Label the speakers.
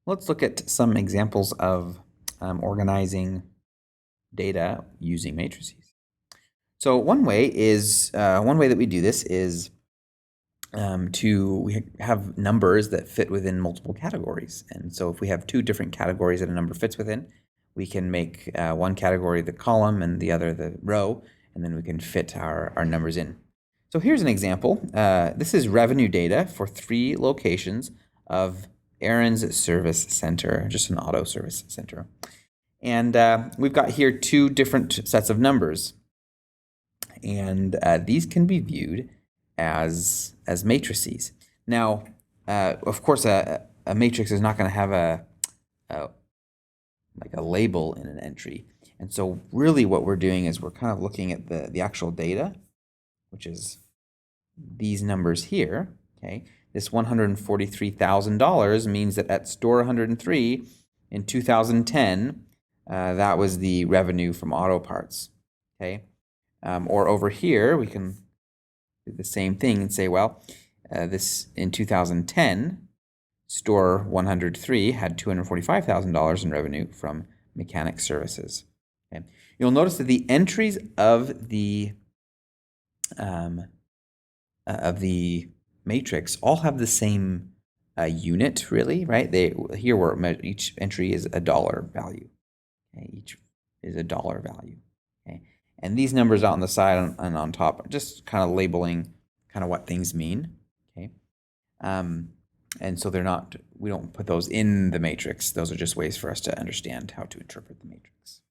Speaker 1: Let's look at some examples of organizing data using matrices. So one way that we do this is we have numbers that fit within multiple categories. And so if we have two different categories that a number fits within, we can make one category the column and the other the row, and then we can fit our numbers in. So here's an example. This is revenue data for 3 locations of Aaron's Service Center, just an auto service center. And we've got here 2 different sets of numbers. And these can be viewed as matrices. Now, of course, a matrix is not going to have like a label in an entry. And so really what we're doing is we're kind of looking at the actual data, which is these numbers here. Okay, this $143,000 means that at store 103 in 2010, that was the revenue from auto parts. Okay, or over here we can do the same thing and say, well, this in 2010, store 103 had $245,000 in revenue from mechanic services. Okay, you'll notice that the entries of the matrix all have the same unit, really, right? Here where each entry is a dollar value. Okay, each is a dollar value. Okay, and these numbers out on the side and on top are just kind of labeling kind of what things mean. Okay, and so we don't put those in the matrix. Those are just ways for us to understand how to interpret the matrix.